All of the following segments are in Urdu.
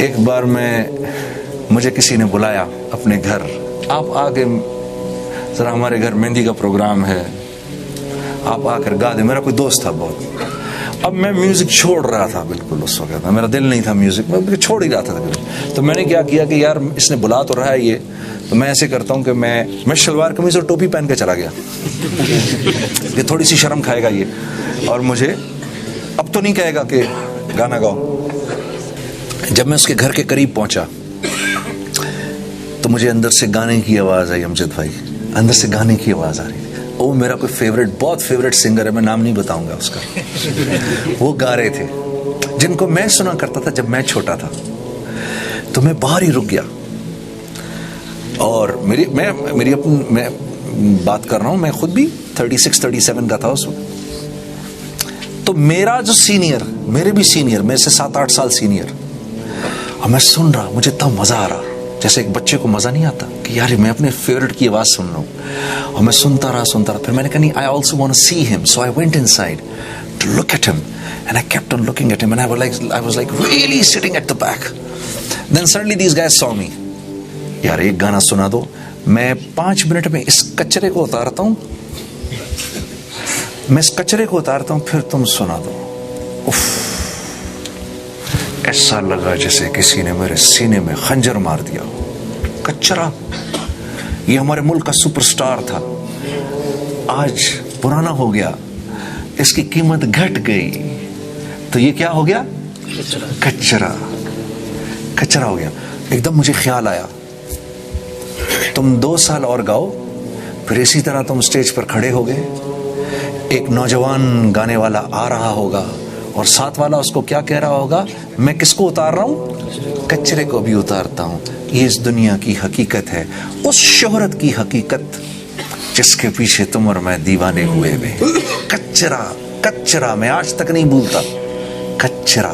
ایک بار مجھے کسی نے بلایا اپنے گھر, آپ آ کے ذرا ہمارے گھر مہندی کا پروگرام ہے, آپ آ کر گا دیں. میرا کوئی دوست تھا بہت. اب میں میوزک چھوڑ رہا تھا بالکل, اس وقت میرا دل نہیں تھا میوزک, میں چھوڑ ہی رہا تھا. تو میں نے کیا کیا کہ یار اس نے بلا تو رہا ہے یہ, تو میں ایسے کرتا ہوں کہ میں شلوار قمیض اور ٹوپی پہن کے چلا گیا کہ تھوڑی سی شرم کھائے گا یہ, اور مجھے اب تو نہیں کہے گا کہ گانا گاؤ. جب میں اس کے گھر کے قریب پہنچا تو مجھے اندر سے گانے کی آواز آئی. امجد بھائی, اندر سے گانے کی آواز آ رہی تھی. وہ میرا کوئی فیوریٹ, بہت فیوریٹ سنگر ہے, میں نام نہیں بتاؤں گا اس کا. وہ گا رہے تھے جن کو میں سنا کرتا تھا جب میں چھوٹا تھا. تو میں باہر ہی رک گیا, اور میں بات کر رہا ہوں, میں خود بھی 36-37 کا تھا اس وقت. تو میرا جو سینئر, میرے بھی سینئر, میرے سے 7-8 سال سینئر, اور میں سن رہا, مجھے اتنا مزہ آ رہا جیسے ایک بچے کو مزہ نہیں آتا کہ یار میں اپنے فیوریٹ کی آواز سن رہا ہوں. اور میں سنتا رہا. پھر میں نے کہا نہیں, I also want to see him. So I went inside to look at him, and I kept on looking at him, and I was like really sitting at the back. Then suddenly these guys saw me. یار ایک گانا سنا دو, میں 5 منٹ میں اس کچرے کو اتارتا ہوں, پھر تم سنا دو. ایسا لگا جیسے کسی نے میرے سینے میں خنجر مار دیا. کچرا, یہ ہمارے ملک کا سپر سٹار تھا, آج پرانا ہو گیا, اس کی قیمت گھٹ گئی, تو یہ کیا ہو گیا؟ کچرا ہو گیا. ایک دم مجھے خیال آیا, تم 2 سال اور گاؤ, پھر اسی طرح تم سٹیج پر کھڑے ہو گئے, ایک نوجوان گانے والا آ رہا ہوگا, اور ساتھ والا اس کو کیا کہہ رہا ہوگا, میں کس کو اتار رہا ہوں؟ کچرے کو بھی اتارتا ہوں. یہ اس دنیا کی حقیقت ہے, اس شہرت کی حقیقت جس کے پیچھے تم اور میں دیوانے ہوئے ہوئے. کچرا میں آج تک نہیں بھولتا, کچرا.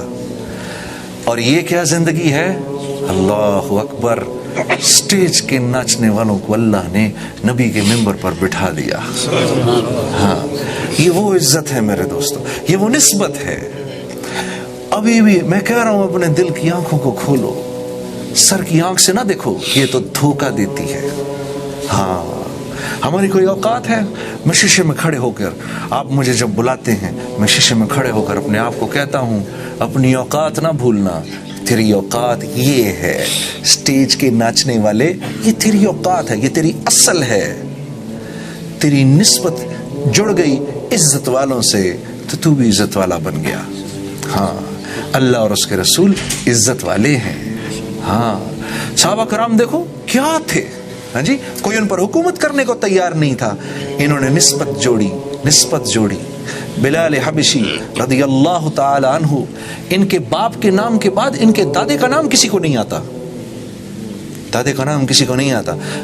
اور یہ کیا زندگی ہے؟ اللہ اکبر. سٹیج کے ناچنے والوں کو اللہ نے نبی کے ممبر پر بٹھا دیا. ہاں, یہ وہ عزت ہے میرے دوستو, یہ وہ نسبت ہے. ابھی بھی میں کہہ رہا ہوں, اپنے دل کی آنکھوں کو کھولو, سر کی آنکھ سے نہ دیکھو, یہ تو دھوکہ دیتی ہے. ہاں, ہماری کوئی اوقات ہے؟ میں شیشے میں کھڑے ہو کر, آپ مجھے جب بلاتے ہیں, میں شیشے میں کھڑے ہو کر اپنے آپ کو کہتا ہوں, اپنی اوقات نہ بھولنا, تیری اوقات یہ ہے. سٹیج کے ناچنے والے, یہ تیری اوقات ہے, یہ تیری اصل ہے. تیری نسبت جڑ گئی عزت والوں سے, تو بھی عزت والا بن گیا. ہاں, اللہ اور اس کے رسول عزت والے ہیں. ہاں, صحابہ کرام دیکھو کیا تھے. ہاں جی, کوئی ان پر حکومت کرنے کو تیار نہیں تھا, انہوں نے نسبت جوڑی. بلال حبشی رضی اللہ تعالی عنہ, ان کے باپ کے نام کے بعد ان کے دادے کا نام کسی کو نہیں آتا.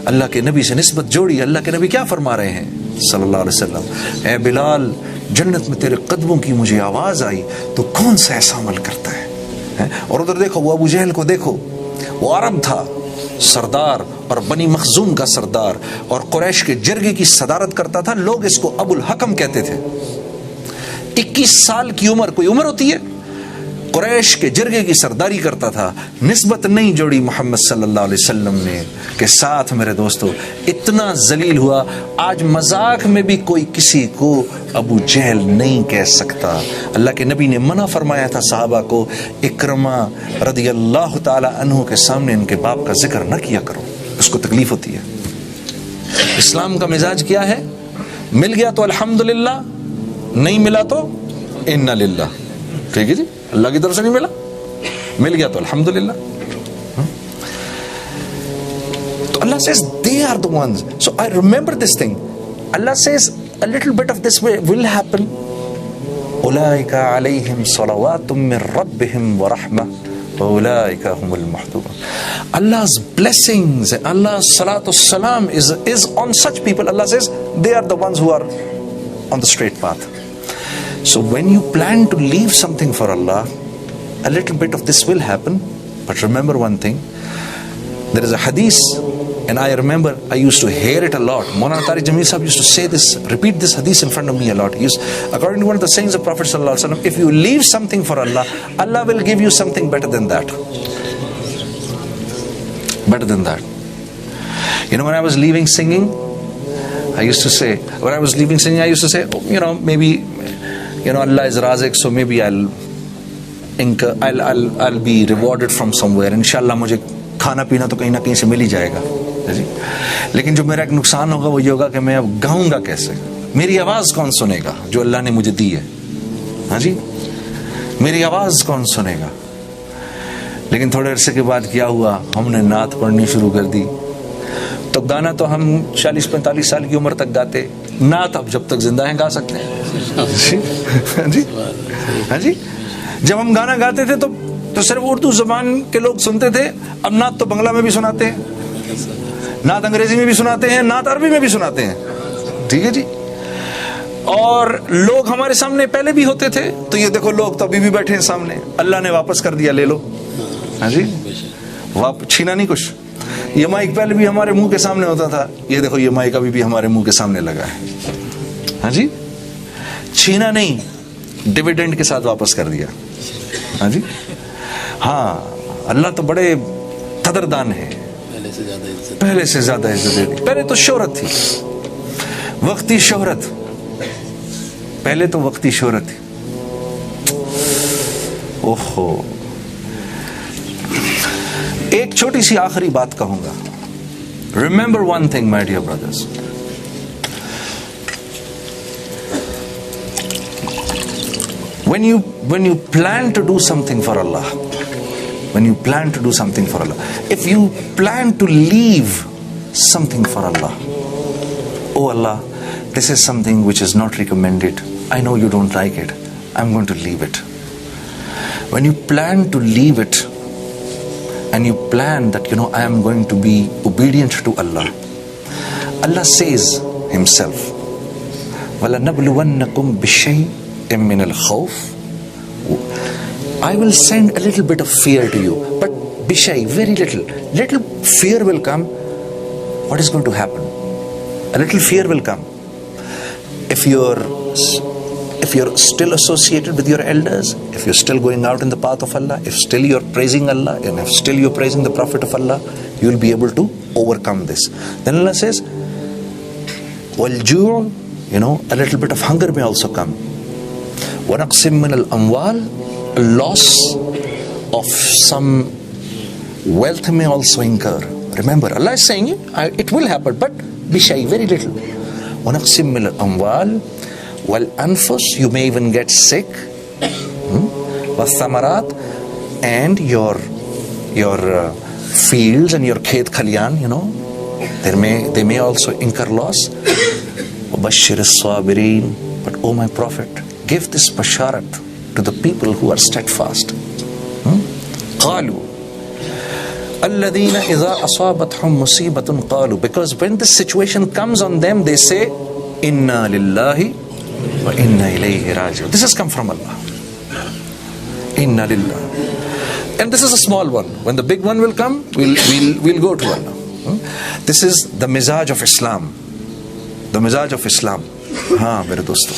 اللہ کے نبی سے نسبت جوڑی. اللہ کے نبی کیا فرما رہے ہیں صلی اللہ علیہ وسلم, اے بلال, جنت میں تیرے قدموں کی مجھے آواز آئی, تو کون سا ایسا عمل کرتا ہے. اور ادھر دیکھو, وہ ابو جہل کو دیکھو, وہ عرب تھا, سردار, اور بنی مخزوم کا سردار, اور قریش کے جرگے کی صدارت کرتا تھا. لوگ اس کو ابو الحکم کہتے تھے. 21 سال کی عمر کوئی عمر ہوتی ہے؟ قریش کے جرگے کی سرداری کرتا تھا. نسبت نہیں جوڑی محمد صلی اللہ علیہ وسلم نے کے ساتھ. میرے دوستو, اتنا ذلیل ہوا, آج مذاق میں بھی کوئی کسی کو ابو جہل نہیں کہہ سکتا. اللہ کے نبی نے منع فرمایا تھا صحابہ کو, اکرمہ رضی اللہ تعالی عنہ کے سامنے ان کے باپ کا ذکر نہ کیا کرو, اس کو تکلیف ہوتی ہے. اسلام کا مزاج کیا ہے؟ مل گیا تو الحمدللہ, نہیں ملا تو انا للہ. ٹھیک ہے جی, اللہ کی طرف سے نہیں مل گیا تو الحمدللہ. تو اللہ says they are the ones. So I remember this thing. Allah says a little bit of this will happen. أولئك عليهم صلوات من ربهم ورحمة وأولئك هم المحضرون. Allah's blessings, Allah's salatu salam is on such people. Allah says they are the ones who are on the straight path. So when you plan to leave something for Allah, a little bit of this will happen. But remember one thing, there is a hadith, and I remember I used to hear it a lot. Maulana Tariq Jamil Sahib used to say this, repeat this hadith in front of me a lot. According to one of the sayings of Prophet sallallahu alaihi wasallam, if you leave something for Allah, Allah will give you something better than that. better than that. You know, when I was leaving singing, I used to say, oh, maybe, Allah is Razik, so maybe I'll be rewarded from somewhere. Inshallah مجھے کھانا پینا تو کہیں نہ کہیں سے مل ہی جائے گا. لیکن جو میرا ایک نقصان ہوگا وہ یہ ہوگا کہ میں اب گاؤں گا کیسے, میری آواز کون سنے گا جو اللہ نے مجھے دی ہے. ہاں جی, میری آواز کون سنے گا. لیکن تھوڑے عرصے کے بعد کیا ہوا, ہم نے نعت پڑھنی شروع کر دی. تو گانا تو ہم 40-45 سال کی عمر تک گاتے, نعت اب جب تک زندہ ہیں گا سکتے ہیں. ہاں جی, جب ہم گانا گاتے تھے تو صرف اردو زبان کے لوگ سنتے تھے. اب نعت تو بنگلہ میں بھی سناتے ہیں, نعت انگریزی میں بھی سناتے ہیں, نعت عربی میں بھی سناتے ہیں. ٹھیک ہے جی. اور لوگ ہمارے سامنے پہلے بھی ہوتے تھے, تو یہ دیکھو لوگ تو ابھی بھی بیٹھے ہیں سامنے. اللہ نے واپس کر دیا, لے لو. ہاں جی, چھینا نہیں کچھ. یہ مائک پہلے بھی ہمارے منہ کے سامنے ہوتا تھا, یہ دیکھو یہ مائک ابھی بھی ہمارے منہ کے سامنے لگا ہے. ہاں جی, چھینا نہیں, ڈیویڈنڈ کے ساتھ واپس کر دیا. ہاں جی, ہاں اللہ تو بڑے قدردان ہے, پہلے سے زیادہ عزت دے دی. پہلے تو شہرت تھی, وقتی شہرت, پہلے تو وقتی شہرت تھی. اوہو, ایک چھوٹی سی آخری بات کہوں گا. Remember one thing my dear brothers, when you plan to do something for Allah, if you plan to leave something for Allah, oh Allah, this is something which is not recommended, I know you don't like it, I'm going to leave it. When you plan to leave it and you plan that I am going to be obedient to Allah, Allah says himself, وَلَنَبْلُوَنَّكُمْ بِشَيْءٍ مِّنَ الْخَوْفِ, I will send a little bit of fear to you, but bishay, very little fear will come. What is going to happen? A little fear will come. If you're still associated with your elders, if you're still going out in the path of Allah, if still you're praising Allah, and if still you're praising the Prophet of Allah, you will be able to overcome this. Then Allah says, وَالْجُوعُ, a little bit of hunger may also come. وَنَقْسِم مِّنَ الْأَمْوَالِ, a loss of some wealth may also incur. Remember, Allah is saying it will happen, but be shy, very little. وَنَقْسِم مِّنَ الْأَمْوَالِ وَالْأَنفُسِ, you may even get sick. وَالثَّمَرَاتِ, and your fields and your khet khaliyan, they may also incur loss. وَبَشِّرِ الصَّابِرِينَ, but oh my Prophet, give this basharat to the people who are steadfast. قالوا الذين إذا أصابتهم مصيبة قالوا, because when this situation comes on them, they say, إنا لله وإنا إليه راجعون. This has come from Allah. Inna lillah. And this is a small one. When the big one will come, we'll go to Allah. This is the mizaj of Islam. The mizaj of Islam. ہاں میرے دوستو.